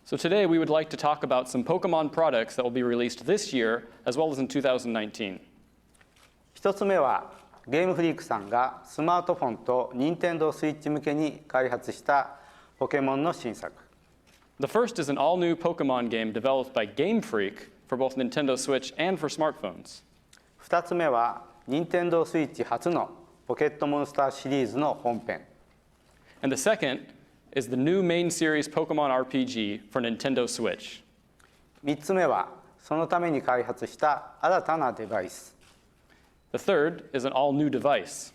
So today we would like to talk about some Pokemon products that will be released this year as well as in 2019. 一つ目はゲームフリークさんがスマートフォンと任天堂スイッチ向けに開発したポケモンの新作。The first is an all-new Pokemon game developed by Game Freak for both Nintendo Switch and for smartphones. 2つ目は任天堂スイッチ初のポケットモンスターシリーズの本編。And the second is the new main series Pokemon RPG for Nintendo Switch. 3つ目はそのために開発した新たなデバイス。The third is an all-new device.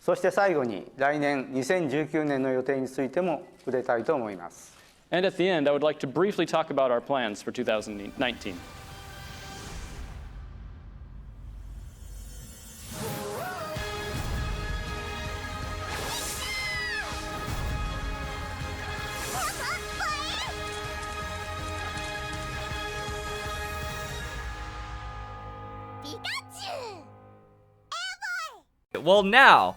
そして最後に来年2019年の予定についても触れたいと思います。And at the end, I would like to briefly talk about our plans for 2019. Well, now,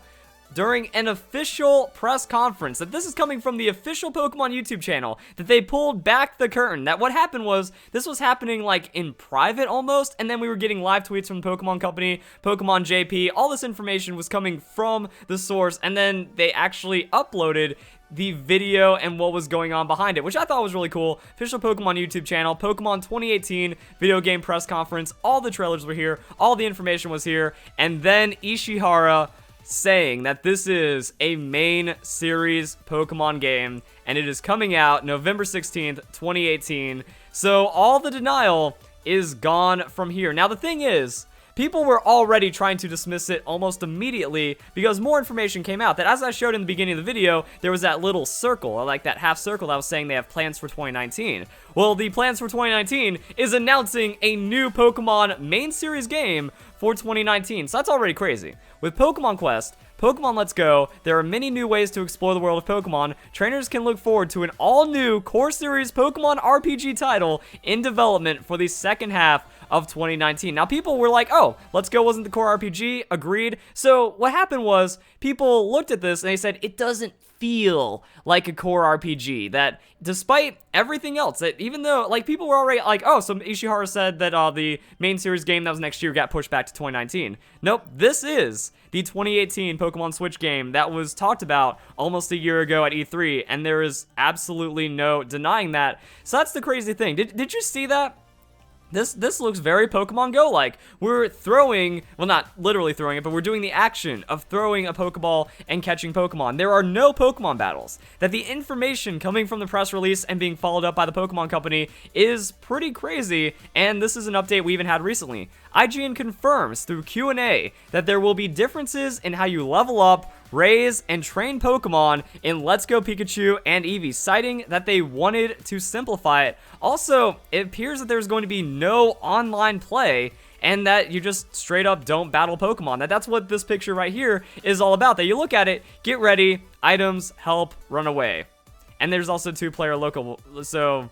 during an official press conference, that this is coming from the official Pokemon YouTube channel, that they pulled back the curtain, that what happened was, this was happening like in private almost, and then we were getting live tweets from the Pokemon Company, Pokemon JP, all this information was coming from the source, and then they actually uploaded the video and what was going on behind it, which I thought was really cool. Official Pokemon YouTube channel, Pokemon 2018 video game press conference, all the trailers were here, all the information was here, and then Ishihara saying that this is a main series Pokemon game, and it is coming out November 16th, 2018, so all the denial is gone from here. Now the thing is, people were already trying to dismiss it almost immediately because more information came out. That as I showed in the beginning of the video, there was that little circle, or like that half circle that was saying they have plans for 2019. Well, the plans for 2019 is announcing a new Pokemon main series game for 2019. So that's already crazy. With Pokemon Quest, Pokemon Let's Go, there are many new ways to explore the world of Pokemon. Trainers can look forward to an all-new core series Pokemon RPG title in development for the second half of 2019. Now, people were like, oh, Let's Go wasn't the core RPG, agreed. So what happened was people looked at this and they said, it doesn't feel like a core RPG, that despite everything else, that even though, like, people were already like, oh, so Ishihara said that the main series game that was next year got pushed back to 2019. Nope, this is the 2018 Pokemon Switch game that was talked about almost a year ago at E3, and there is absolutely no denying that. So that's the crazy thing. Did you see that? This looks very Pokemon Go like. We're throwing, well, not literally throwing it, but we're doing the action of throwing a Pokeball and catching Pokemon. There are no Pokemon battles. That the information coming from the press release and being followed up by the Pokemon Company is pretty crazy, and this is an update we even had recently. IGN confirms through Q&A that there will be differences in how you level up, raise, and train Pokemon in Let's Go Pikachu and Eevee, citing that they wanted to simplify it. Also, it appears that there's going to be no online play, and that you just straight up don't battle Pokemon. That's what this picture right here is all about. That you look at it, get ready, items, help, run away. And there's also 2-player local, so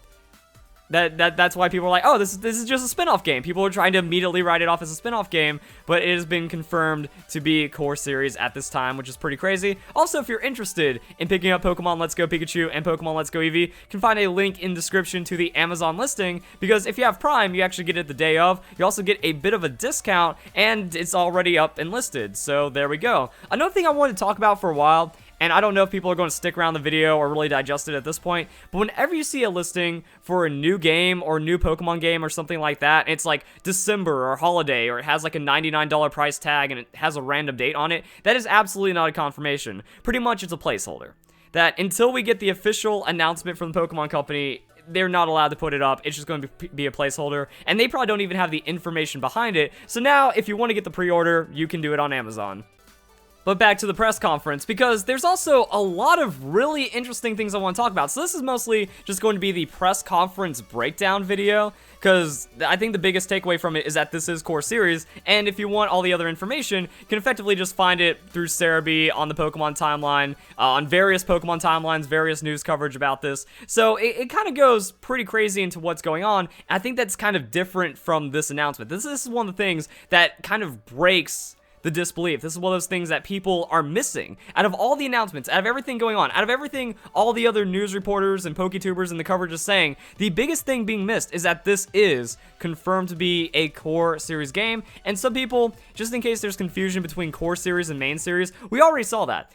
that's why people are like, oh, this is just a spin-off game. People are trying to immediately write it off as a spin-off game, but it has been confirmed to be a core series at this time, which is pretty crazy. Also, if you're interested in picking up Pokemon Let's Go Pikachu and Pokemon Let's Go Eevee, you can find a link in description to the Amazon listing, because if you have Prime, you actually get it the day of. You also get a bit of a discount, and it's already up and listed, so there we go. Another thing I wanted to talk about for a while, and I don't know if people are going to stick around the video or really digest it at this point, but whenever you see a listing for a new game or a new Pokemon game or something like that, it's like December or holiday, or it has like a $99 price tag and it has a random date on it, that is absolutely not a confirmation. Pretty much it's a placeholder. That until we get the official announcement from the Pokemon Company, they're not allowed to put it up. It's just going to be a placeholder, and they probably don't even have the information behind it. So now, if you want to get the pre-order, you can do it on Amazon. But back to the press conference, because there's also a lot of really interesting things I want to talk about. So this is mostly just going to be the press conference breakdown video, because I think the biggest takeaway from it is that this is core series, and if you want all the other information, you can effectively just find it through Cerebi on the Pokemon timeline, on various Pokemon timelines, various news coverage about this. So it kind of goes pretty crazy into what's going on. I think that's kind of different from this announcement. This is one of the things that kind of breaks the disbelief. This is one of those things that people are missing. Out of all the announcements, out of everything going on, out of everything all the other news reporters and PokeTubers and the coverage is saying, the biggest thing being missed is that this is confirmed to be a core series game. And some people, just in case there's confusion between core series and main series, we already saw that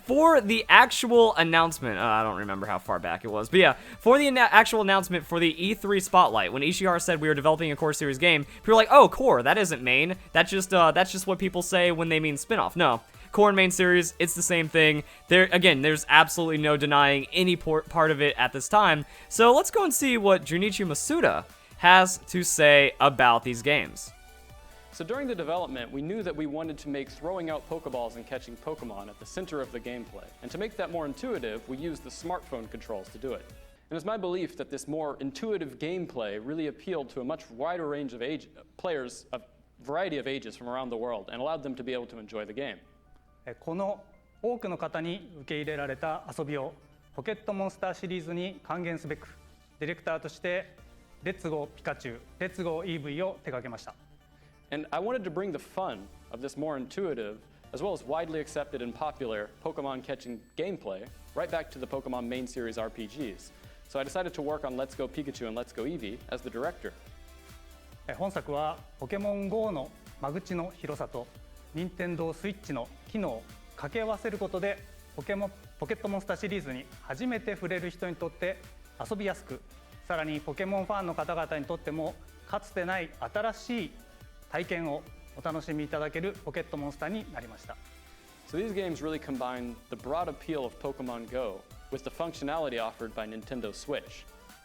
for the actual announcement, I don't remember how far back it was, but yeah, for the actual announcement for the E3 Spotlight, when Ishihara said we were developing a core series game, people were like, oh, core, that isn't main. That's just what people say when they mean spin-off. No, core and main series, it's the same thing. There's absolutely no denying any part of it at this time. So let's go and see what Junichi Masuda has to say about these games. So during the development, we knew that we wanted to make throwing out Pokeballs and catching Pokemon at the center of the gameplay. And to make that more intuitive, we used the smartphone controls to do it. And it's my belief that this more intuitive gameplay really appealed to a much wider range of players, a variety of ages from around the world, and allowed them to be able to enjoy the game. この多くの方に受け入れられた遊びをポケットモンスターシリーズに還元すべく、ディレクターとしてレッツゴーピカチュウ、レッツゴー EV を手掛けました。And I wanted to bring the fun of this more intuitive, as well as widely accepted and popular Pokemon catching gameplay, right back to the Pokemon main series RPGs. So I decided to work on Let's Go Pikachu and Let's Go Eevee as the director. 本作はポケモン GO の間口の広さと任天堂スイッチの機能を掛け合わせることでポケットモンスターシリーズに初めて触れる人にとって遊びやすく、さらにポケモンファンの方々にとってもかつてない新しい体験をお楽しみいただけるポケットモンスターになりました。 So these games really combine the broad appeal of Pokemon Go with the functionality offered by Nintendo Switch.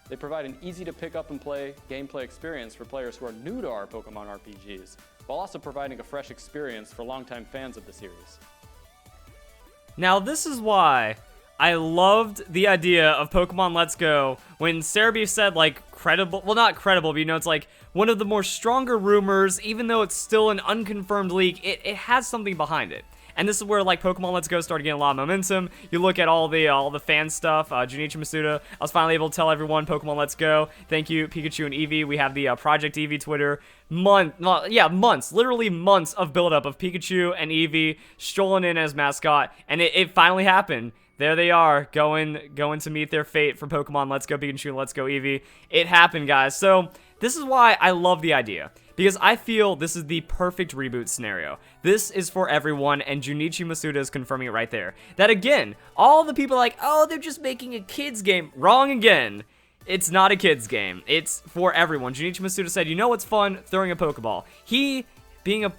They provide an easy to pick up and play gameplay experience for players who are new to our Pokemon RPGs, while also providing a fresh experience for longtime fans of the series. Now this is why I loved the idea of Pokemon Let's Go when Cerebi said, like, credible, well, not credible, but you know, it's like one of the more stronger rumors, even though it's still an unconfirmed leak, it has something behind it. And this is where, like, Pokemon Let's Go started getting a lot of momentum. You look at all the fan stuff. Junichi Masuda, I was finally able to tell everyone Pokemon Let's Go. Thank you, Pikachu and Eevee. We have the Project Eevee Twitter. Months, literally months of buildup of Pikachu and Eevee strolling in as mascot, and it finally happened. There they are, going to meet their fate for Pokemon Let's Go Pikachu and Let's Go Eevee. It happened, guys. So this is why I love the idea, because I feel this is the perfect reboot scenario. This is for everyone, and Junichi Masuda is confirming it right there. That again, all the people are like, oh, they're just making a kids game. Wrong again. It's not a kids game. It's for everyone. Junichi Masuda said, you know what's fun? Throwing a Pokeball. He being a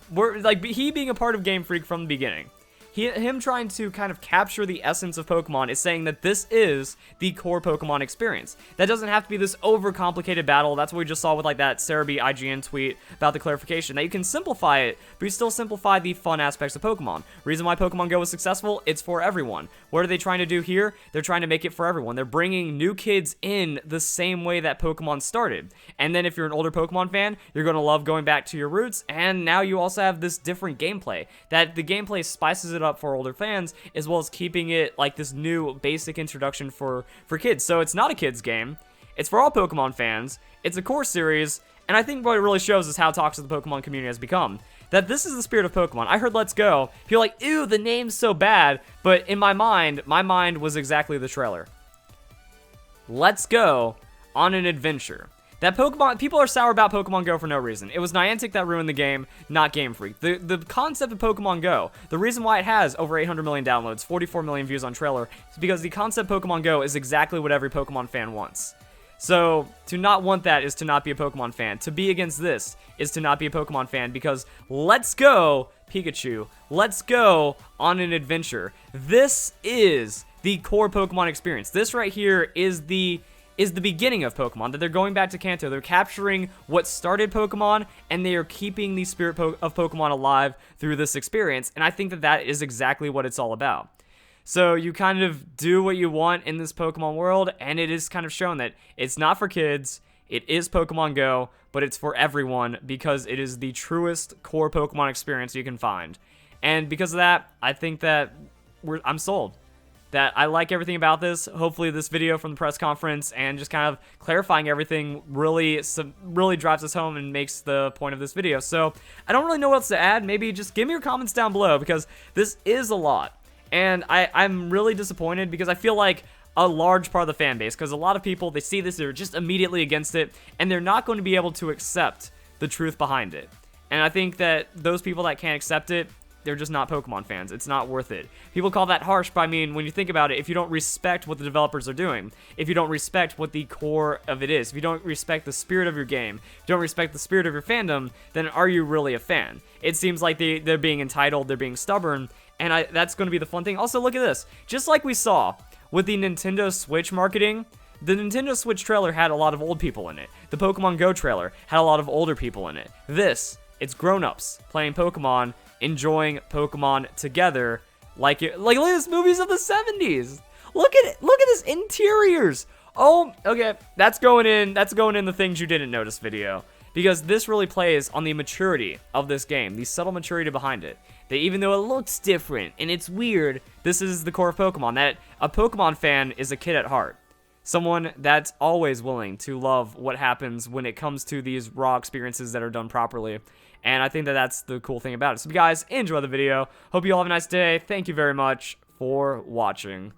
part of Game Freak from the beginning. Him trying to kind of capture the essence of Pokemon is saying that this is the core Pokemon experience. That doesn't have to be this overcomplicated battle. That's what we just saw with like that Cerebi IGN tweet about the clarification. That you can simplify it, but you still simplify the fun aspects of Pokemon. Reason why Pokemon Go was successful, it's for everyone. What are they trying to do here? They're trying to make it for everyone. They're bringing new kids in the same way that Pokemon started. And then if you're an older Pokemon fan, you're going to love going back to your roots. And now you also have this different gameplay. That the gameplay spices it up for older fans, as well as keeping it like this new basic introduction for kids. So it's not a kids game. It's for all Pokemon fans. It's a core series. And I think what it really shows is how toxic the Pokemon community has become. That this is the spirit of Pokemon. I heard Let's Go. People are like, ew, the name's so bad. But in my mind was exactly the trailer. Let's go on an adventure. That Pokemon, people are sour about Pokemon Go for no reason. It was Niantic that ruined the game, not Game Freak. The concept of Pokemon Go, the reason why it has over 800 million downloads, 44 million views on trailer, is because the concept of Pokemon Go is exactly what every Pokemon fan wants. So, to not want that is to not be a Pokemon fan. To be against this is to not be a Pokemon fan, because let's go, Pikachu. Let's go on an adventure. This is the core Pokemon experience. This right here is the beginning of Pokemon, that they're going back to Kanto. They're capturing what started Pokemon, and they are keeping the spirit of Pokemon alive through this experience, and I think that that is exactly what it's all about. So you kind of do what you want in this Pokemon world, and it is kind of shown that it's not for kids, it is Pokemon Go, but it's for everyone, because it is the truest core Pokemon experience you can find. And because of that, I think that I'm sold. that I like everything about this. Hopefully this video from the press conference and just kind of clarifying everything really drives us home and makes the point of this video. So I don't really know what else to add. Maybe just give me your comments down below, because this is a lot. And I'm really disappointed, because I feel like a large part of the fan base, because a lot of people, they see this, they're just immediately against it, and they're not going to be able to accept the truth behind it. And I think that those people that can't accept it, they're just not Pokemon fans. It's not worth it. People call that harsh, but I mean, when you think about it, if you don't respect what the developers are doing, if you don't respect what the core of it is, if you don't respect the spirit of your game, if you don't respect the spirit of your fandom, then are you really a fan? It seems like they're being entitled, they're being stubborn, and that's going to be the fun thing. Also, look at this. Just like we saw with the Nintendo Switch marketing, the Nintendo Switch trailer had a lot of old people in it. The Pokemon GO trailer had a lot of older people in it. It's grown-ups playing Pokemon, enjoying Pokemon together, like look at this, movies of the 70s. Look at it. Look at this interiors. Oh, okay. That's going in the things you didn't notice video, because this really plays on the maturity of this game, the subtle maturity behind it. That even though it looks different and it's weird, this is the core of Pokemon. That a Pokemon fan is a kid at heart. Someone that's always willing to love what happens when it comes to these raw experiences that are done properly. And I think that that's the cool thing about it. So, guys, enjoy the video. Hope you all have a nice day. Thank you very much for watching.